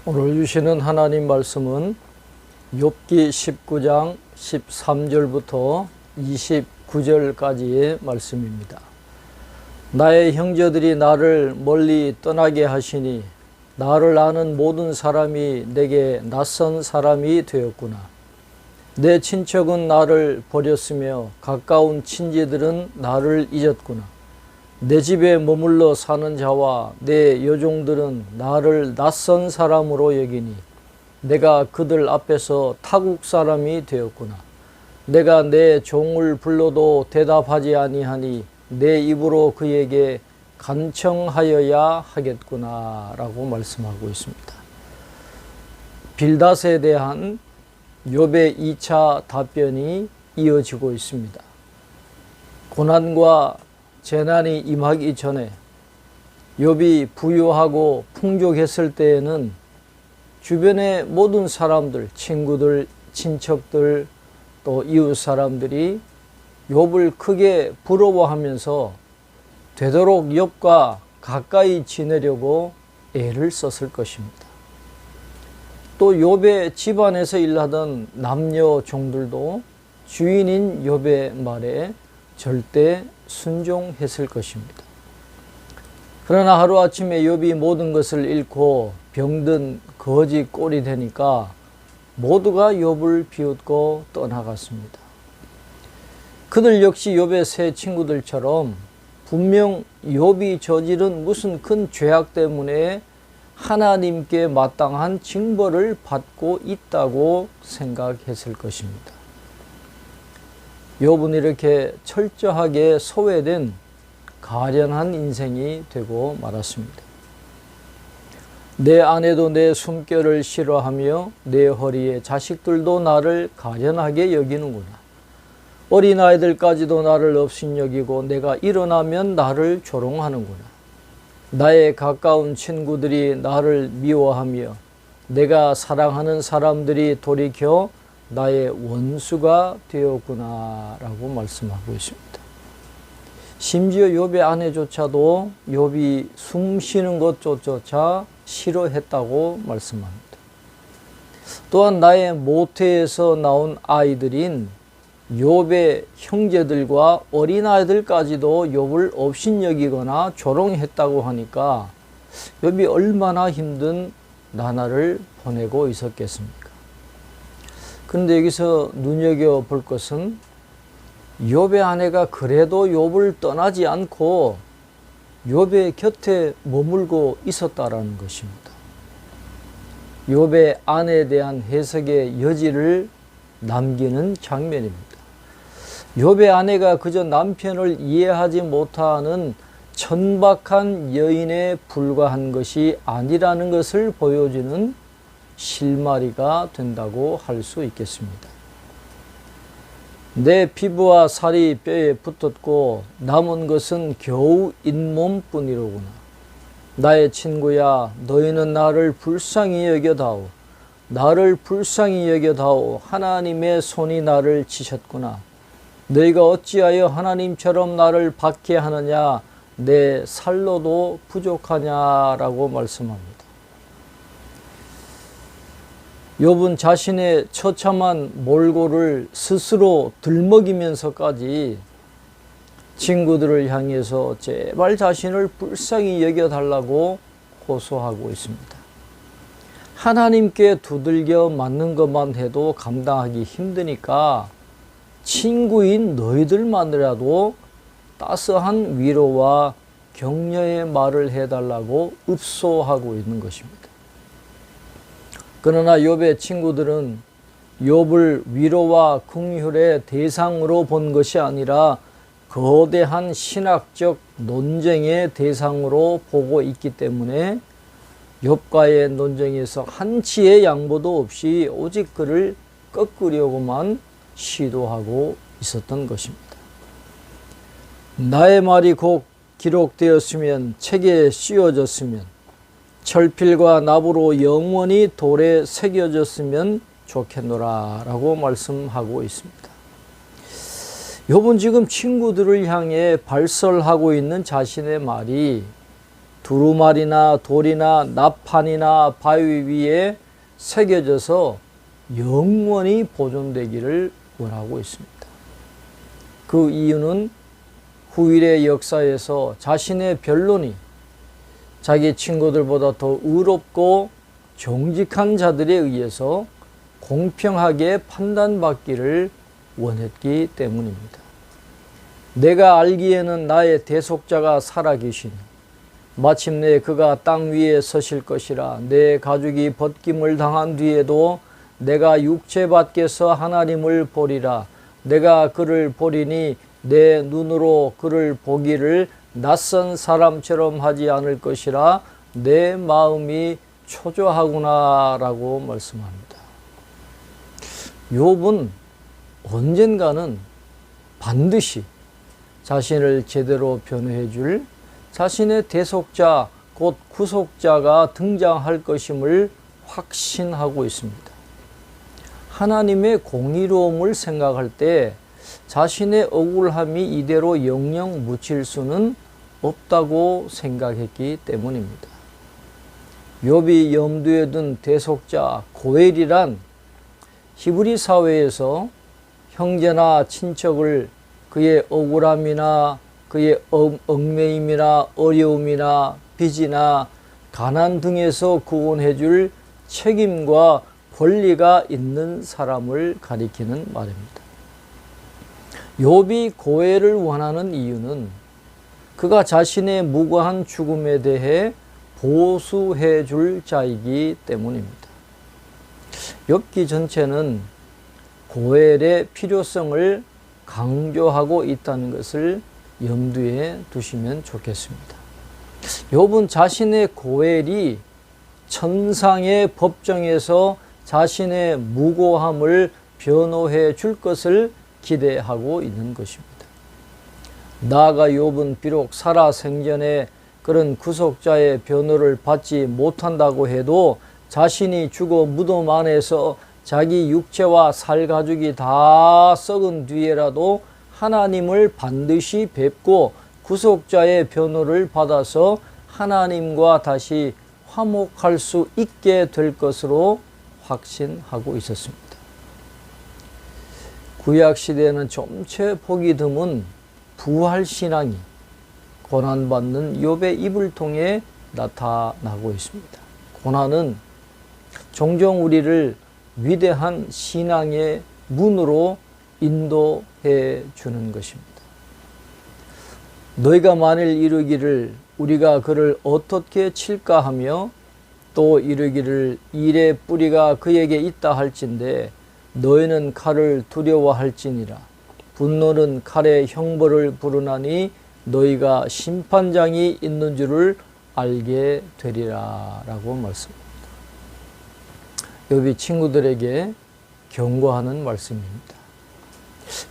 오늘 주시는 하나님 말씀은 욥기 19장 13절부터 29절까지의 말씀입니다. 나의 형제들이 나를 멀리 떠나게 하시니 나를 아는 모든 사람이 내게 낯선 사람이 되었구나. 내 친척은 나를 버렸으며 가까운 친지들은 나를 잊었구나. 내 집에 머물러 사는 자와 내 여종들은 나를 낯선 사람으로 여기니 내가 그들 앞에서 타국 사람이 되었구나. 내가 내 종을 불러도 대답하지 아니하니 내 입으로 그에게 간청하여야 하겠구나 라고 말씀하고 있습니다. 빌닷에 대한 욥의 2차 답변이 이어지고 있습니다. 고난과 재난이 임하기 전에 욥이 부유하고 풍족했을 때에는 주변의 모든 사람들, 친구들, 친척들, 또 이웃 사람들이 욥을 크게 부러워하면서 되도록 욥과 가까이 지내려고 애를 썼을 것입니다. 또 욥의 집안에서 일하던 남녀 종들도 주인인 욥의 말에 절대 순종했을 것입니다. 그러나 하루아침에 욥이 모든 것을 잃고 병든 거지 꼴이 되니까 모두가 욥을 비웃고 떠나갔습니다. 그들 역시 욥의 새 친구들처럼 분명 욥이 저지른 무슨 큰 죄악 때문에 하나님께 마땅한 징벌을 받고 있다고 생각했을 것입니다. 욥은 이렇게 철저하게 소외된 가련한 인생이 되고 말았습니다. 내 아내도 내 숨결을 싫어하며 내 허리에 자식들도 나를 가련하게 여기는구나. 어린아이들까지도 나를 업신여기고 내가 일어나면 나를 조롱하는구나. 나의 가까운 친구들이 나를 미워하며 내가 사랑하는 사람들이 돌이켜 나의 원수가 되었구나 라고 말씀하고 있습니다. 심지어 욥의 아내조차도 욥이 숨 쉬는 것조차 싫어했다고 말씀합니다. 또한 나의 모태에서 나온 아이들인 욥의 형제들과 어린아이들까지도 욥을 업신여기거나 조롱했다고 하니까 욥이 얼마나 힘든 나날을 보내고 있었겠습니까? 그런데 여기서 눈여겨볼 것은 욥의 아내가 그래도 욥을 떠나지 않고 욥의 곁에 머물고 있었다라는 것입니다. 욥의 아내에 대한 해석의 여지를 남기는 장면입니다. 욥의 아내가 그저 남편을 이해하지 못하는 천박한 여인에 불과한 것이 아니라는 것을 보여주는 실마리가 된다고 할 수 있겠습니다. 내 피부와 살이 뼈에 붙었고 남은 것은 겨우 잇몸뿐이로구나. 나의 친구야, 너희는 나를 불쌍히 여겨다오. 나를 불쌍히 여겨다오. 하나님의 손이 나를 치셨구나. 너희가 어찌하여 하나님처럼 나를 박해하느냐. 내 살로도 부족하냐라고 말씀합니다. 욥은 자신의 처참한 몰골을 스스로 들먹이면서까지 친구들을 향해서 제발 자신을 불쌍히 여겨달라고 호소하고 있습니다. 하나님께 두들겨 맞는 것만 해도 감당하기 힘드니까 친구인 너희들만이라도 따스한 위로와 격려의 말을 해달라고 읍소하고 있는 것입니다. 그러나 욥의 친구들은 욥을 위로와 긍휼의 대상으로 본 것이 아니라 거대한 신학적 논쟁의 대상으로 보고 있기 때문에 욥과의 논쟁에서 한치의 양보도 없이 오직 그를 꺾으려고만 시도하고 있었던 것입니다. 나의 말이 곧 기록되었으면 책에 씌워졌으면 철필과 납으로 영원히 돌에 새겨졌으면 좋겠노라 라고 말씀하고 있습니다. 욥은 지금 친구들을 향해 발설하고 있는 자신의 말이 두루마리나 돌이나 나판이나 바위 위에 새겨져서 영원히 보존되기를 원하고 있습니다. 그 이유는 후일의 역사에서 자신의 변론이 자기 친구들보다 더 의롭고 정직한 자들에 의해서 공평하게 판단받기를 원했기 때문입니다. 내가 알기에는 나의 대속자가 살아계시니 마침내 그가 땅 위에 서실 것이라. 내 가족이 벗김을 당한 뒤에도 내가 육체 밖에서 하나님을 보리라. 내가 그를 보리니 내 눈으로 그를 보기를 낯선 사람처럼 하지 않을 것이라. 내 마음이 초조하구나 라고 말씀합니다. 욥은 언젠가는 반드시 자신을 제대로 변호해 줄 자신의 대속자 곧 구속자가 등장할 것임을 확신하고 있습니다. 하나님의 공의로움을 생각할 때 자신의 억울함이 이대로 영영 묻힐 수는 없다고 생각했기 때문입니다. 욥이 염두에 둔 대속자 고엘이란 히브리 사회에서 형제나 친척을 그의 억울함이나 그의 얽매임이나 어려움이나 빚이나 가난 등에서 구원해 줄 책임과 권리가 있는 사람을 가리키는 말입니다. 욥이 고엘을 원하는 이유는 그가 자신의 무고한 죽음에 대해 보수해 줄 자이기 때문입니다. 욥기 전체는 고엘의 필요성을 강조하고 있다는 것을 염두에 두시면 좋겠습니다. 욥은 자신의 고엘이 천상의 법정에서 자신의 무고함을 변호해 줄 것을 기대하고 있는 것입니다. 나아가 욥은 비록 살아생전에 그런 구속자의 변호를 받지 못한다고 해도 자신이 죽어 무덤 안에서 자기 육체와 살가죽이 다 썩은 뒤에라도 하나님을 반드시 뵙고 구속자의 변호를 받아서 하나님과 다시 화목할 수 있게 될 것으로 확신하고 있었습니다. 구약시대에는 좀채 보기 드문 부활신앙이 고난받는 욥의 입을 통해 나타나고 있습니다. 고난은 종종 우리를 위대한 신앙의 문으로 인도해 주는 것입니다. 너희가 만일 이르기를 우리가 그를 어떻게 칠까 하며 또 이르기를 일의 뿌리가 그에게 있다 할진대 너희는 칼을 두려워할지니라. 분노는 칼의 형벌을 부르나니 너희가 심판장이 있는 줄을 알게 되리라 라고 말씀합니다. 욥이 친구들에게 경고하는 말씀입니다.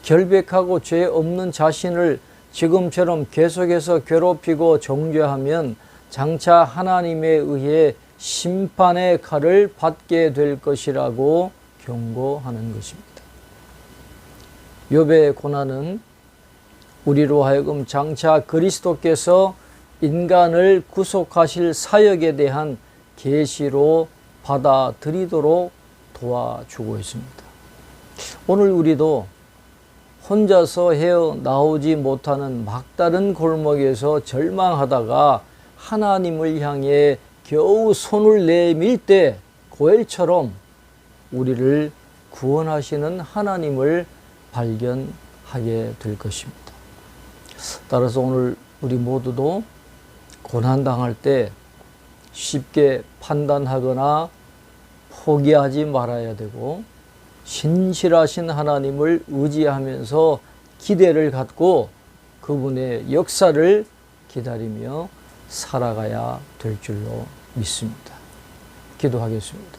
결백하고 죄 없는 자신을 지금처럼 계속해서 괴롭히고 정죄하면 장차 하나님에 의해 심판의 칼을 받게 될 것이라고 경고하는 것입니다. 욥의 고난은 우리로 하여금 장차 그리스도께서 인간을 구속하실 사역에 대한 계시로 받아들이도록 도와주고 있습니다. 오늘 우리도 혼자서 헤어나오지 못하는 막다른 골목에서 절망하다가 하나님을 향해 겨우 손을 내밀 때 고엘처럼 우리를 구원하시는 하나님을 발견하게 될 것입니다. 따라서 오늘 우리 모두도 고난당할 때 쉽게 판단하거나 포기하지 말아야 되고 신실하신 하나님을 의지하면서 기대를 갖고 그분의 역사를 기다리며 살아가야 될 줄로 믿습니다. 기도하겠습니다.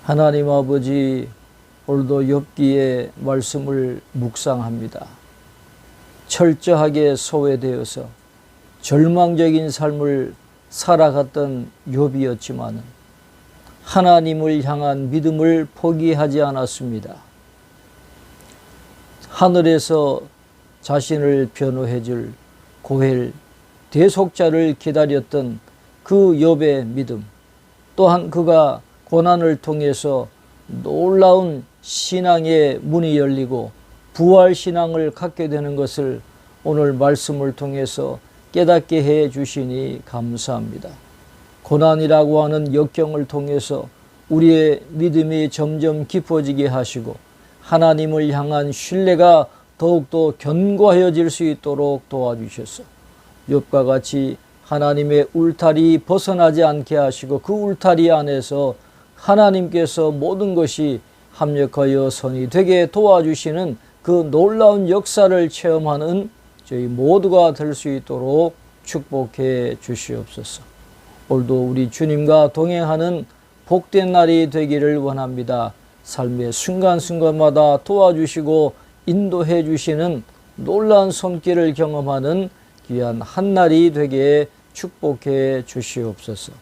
하나님 아버지, 오늘도 욥기의 말씀을 묵상합니다. 철저하게 소외되어서 절망적인 삶을 살아갔던 욥이었지만 하나님을 향한 믿음을 포기하지 않았습니다. 하늘에서 자신을 변호해 줄 고엘 대속자를 기다렸던 그 욥의 믿음, 또한 그가 고난을 통해서 놀라운 신앙의 문이 열리고 부활신앙을 갖게 되는 것을 오늘 말씀을 통해서 깨닫게 해 주시니 감사합니다. 고난이라고 하는 역경을 통해서 우리의 믿음이 점점 깊어지게 하시고 하나님을 향한 신뢰가 더욱더 견고해질 수 있도록 도와주셔서 욥과 같이 하나님의 울타리 벗어나지 않게 하시고 그 울타리 안에서 하나님께서 모든 것이 합력하여 선이 되게 도와주시는 그 놀라운 역사를 체험하는 저희 모두가 될 수 있도록 축복해 주시옵소서. 오늘도 우리 주님과 동행하는 복된 날이 되기를 원합니다. 삶의 순간순간마다 도와주시고 인도해 주시는 놀라운 손길을 경험하는 귀한 한날이 되게 축복해 주시옵소서.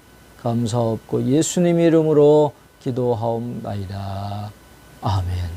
감사없고 예수님 이름으로 기도하옵나이다. 아멘.